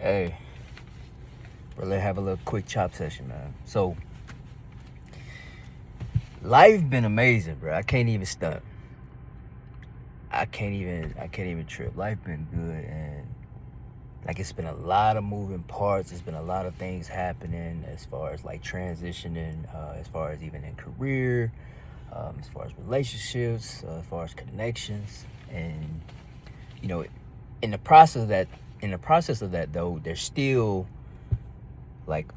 Hey, bro, let's have a little quick chop session, man. So, life been amazing, bro. I can't even stunt. I can't even trip. Life been good, and like it's been a lot of moving parts. It's been a lot of things happening as far as like transitioning, as far as even in career, as far as relationships, as far as connections, and you know, in the process of that though, there's still like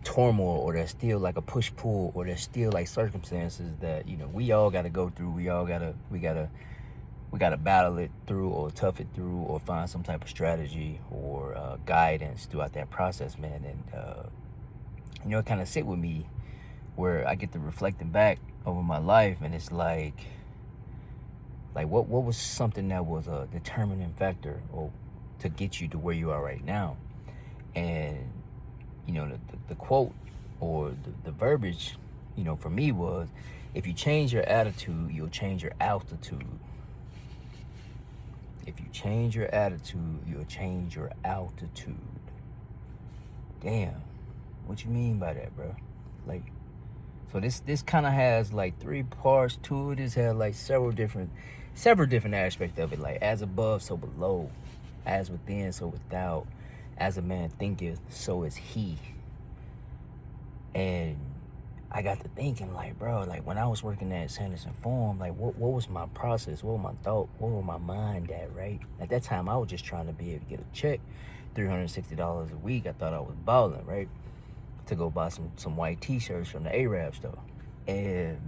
turmoil, or there's still like a push pull, or there's still like circumstances that we all got to go through. We gotta battle it through, or tough it through, or find some type of strategy or guidance throughout that process, man. And it kind of sit with me where I get to reflecting back over my life, and it's like what was something that was a determining factor or to get you to where you are right now. And the quote or the verbiage, for me was, if you change your attitude, you'll change your altitude. If you change your attitude, you'll change your altitude. Damn, what you mean by that, bro? Like, so this kind of has like three parts to it. This has like several different aspects of it. Like, as above, so below; as within, so without; as a man thinketh, so is he. And I got to thinking, like, bro, like when I was working at Sanderson Farm, like what was my process? What was my thought? What was my mind at, right? At that time, I was just trying to be able to get a check, $360 a week. I thought I was balling, right? To go buy some white t-shirts from the Arab store. And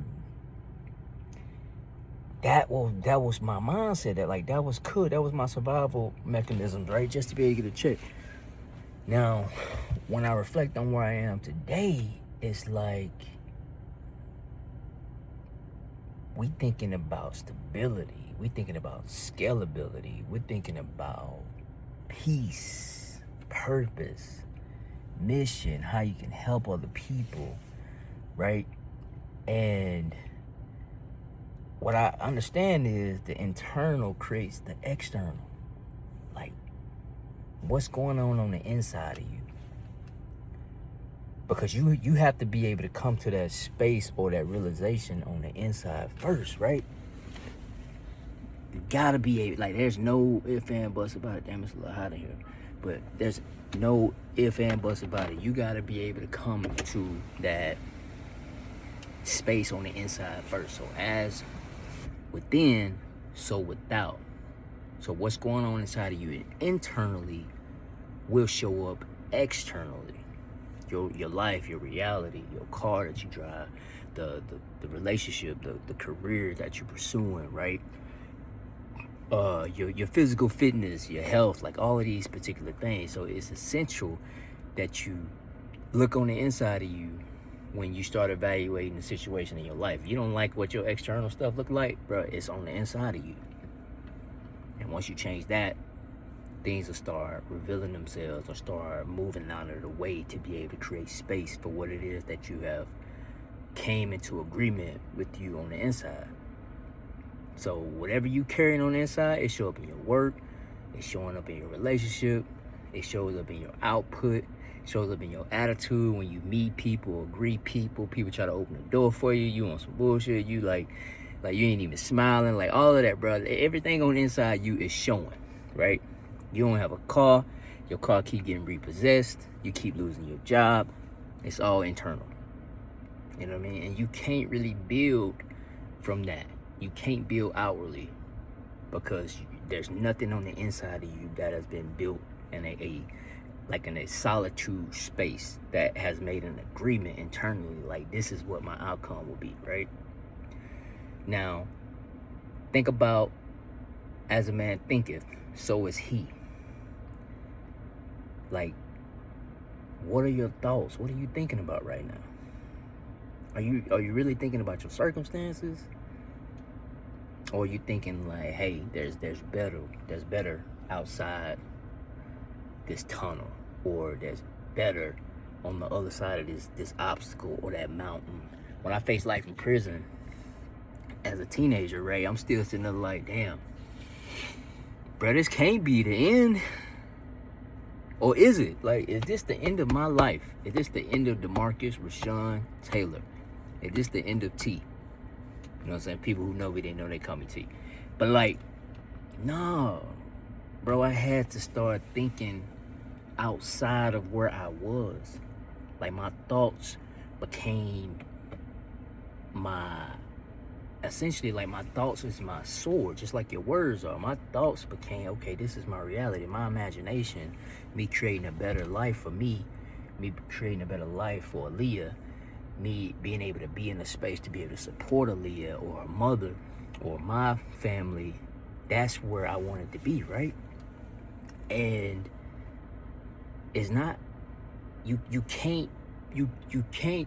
that was my mindset. That was cool. That was my survival mechanisms, right? Just to be able to get a check. Now, when I reflect on where I am today, it's like we thinking about stability. We thinking about scalability. We're thinking about peace, purpose, mission, how you can help other people, right? And what I understand is the internal creates the external. Like, what's going on the inside of you? Because you have to be able to come to that space or that realization on the inside first, right? You gotta be able, like, there's no if and buts about it. Damn, it's a little hot in here. But there's no if and buts about it. You gotta be able to come to that space on the inside first. So as within, so without. So what's going on inside of you internally will show up externally. Your life, your reality, your car that you drive, the relationship, the career that you're pursuing, right? Your physical fitness, your health, like all of these particular things. So it's essential that you look on the inside of you when you start evaluating the situation in your life. If you don't like what your external stuff look like, bro, it's on the inside of you. And once you change that, things will start revealing themselves or start moving out of the way to be able to create space for what it is that you have came into agreement with you on the inside. So whatever you carrying on the inside, it shows up in your work, it's showing up in your relationship, it shows up in your output, it shows up in your attitude when you meet people or greet people. People try to open the door for you, you on some bullshit, you like you ain't even smiling, like all of that, bro. Everything on the inside you is showing, right? You don't have a car, your car keep getting repossessed, you keep losing your job. It's all internal. You know what I mean? And you can't really build from that. You can't build outwardly because there's nothing on the inside of you that has been built in a solitude space that has made an agreement internally, like this is what my outcome will be, right? Now, think about, as a man thinketh, so is he. Like, what are your thoughts? What are you thinking about right now? Are you really thinking about your circumstances? Or are you thinking like, hey, there's better outside this tunnel, or there's better on the other side of this obstacle or that mountain? When I faced life in prison as a teenager, Ray, I'm still sitting there like, damn, bro, this can't be the end. Or is it? Like, is this the end of my life? Is this the end of DeMarcus Rashawn Taylor? Is this the end of T? You know what I'm saying? People who know me, they know they call me T. But like, no, bro, I had to start thinking outside of where I was. Like, my thoughts became essentially, like, my thoughts is my sword, just like your words are. My thoughts became, okay, this is my reality, my imagination, me creating a better life for me creating a better life for Aaliyah, me being able to be in a space to be able to support Aaliyah or her mother or my family. That's where I wanted to be, right? And it's not, you can't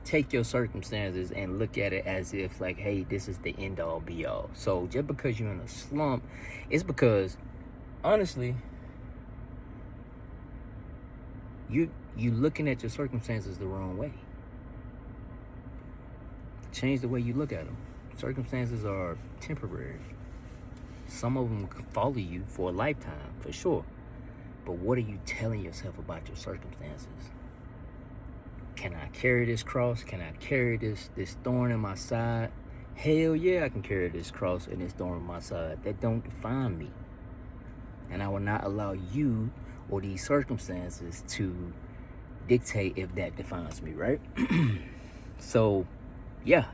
take your circumstances and look at it as if like, hey, this is the end all be all. So just because you're in a slump, it's because honestly, you looking at your circumstances the wrong way. Change the way you look at them. Circumstances are temporary. Some of them can follow you for a lifetime, for sure. But what are you telling yourself about your circumstances? Can I carry this cross? Can I carry this thorn in my side? Hell yeah, I can carry this cross and this thorn in my side. That don't define me. And I will not allow you or these circumstances to dictate if that defines me, right? So, yeah.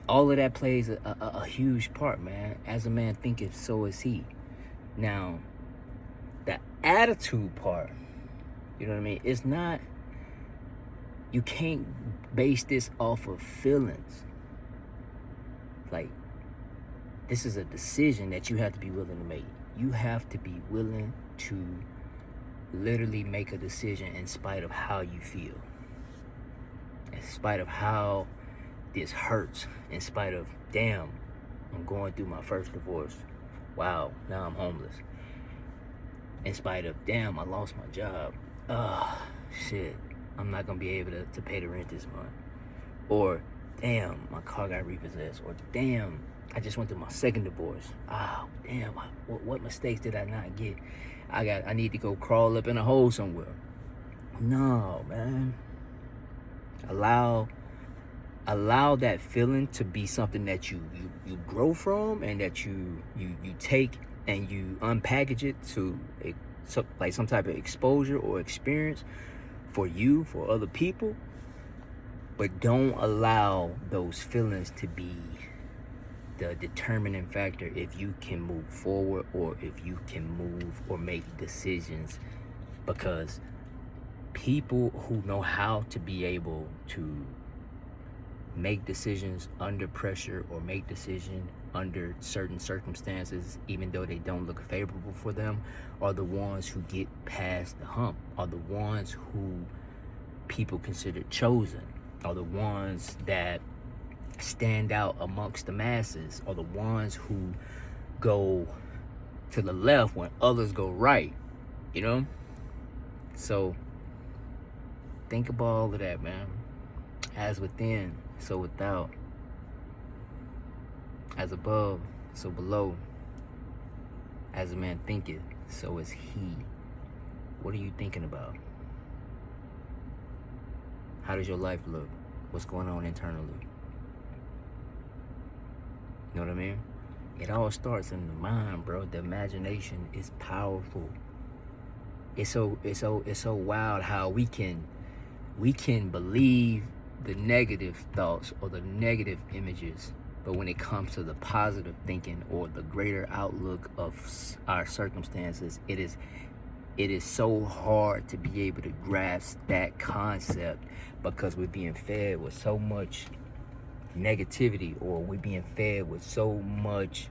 All of that plays a huge part, man. As a man thinketh, so is he. Now, the attitude part, you know what I mean? It's not, you can't base this off of feelings. Like, this is a decision that you have to be willing to make. You have to be willing to literally make a decision in spite of how you feel. In spite of how this hurts. In spite of, damn, I'm going through my first divorce. Wow, now I'm homeless. In spite of, damn, I lost my job. Shit, I'm not gonna be able to pay the rent this month. Or, damn, my car got repossessed. Or, damn, I just went through my second divorce. Oh, damn, what mistakes did I not get? I need to go crawl up in a hole somewhere. No, man. Allow that feeling to be something that you grow from, and that you take and you unpackage it to like some type of exposure or experience for you, for other people. But don't allow those feelings to be the determining factor if you can move forward or if you can move or make decisions. Because people who know how to be able to make decisions under pressure or make decisions under certain circumstances, even though they don't look favorable for them, are the ones who get past the hump, are the ones who people consider chosen, are the ones that stand out amongst the masses, are the ones who go to the left when others go right, you know? So think about all of that, man. As within, so without. As above, so below. As a man thinketh, so is he. What are you thinking about? How does your life look? What's going on internally? You know what I mean? It all starts in the mind, bro. The imagination is powerful. It's so wild how we can believe the negative thoughts or the negative images, but when it comes to the positive thinking or the greater outlook of our circumstances, it is so hard to be able to grasp that concept, because we're being fed with so much negativity, or we're being fed with so much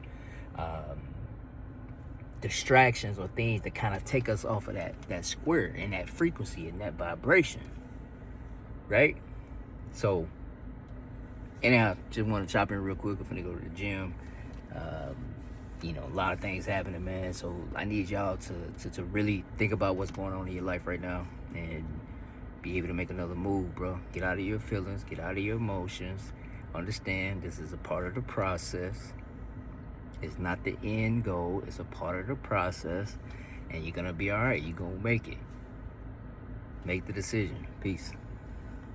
distractions or things that kind of take us off of that square and that frequency and that vibration, right? So anyhow, just want to chop in real quick. I'm finna go to the gym. A lot of things happening, man. So I need y'all to really think about what's going on in your life right now and be able to make another move, bro. Get out of your feelings, get out of your emotions. Understand this is a part of the process. It's not the end goal. It's a part of the process. and you're gonna be all right. You're gonna make it. Make the decision. Peace.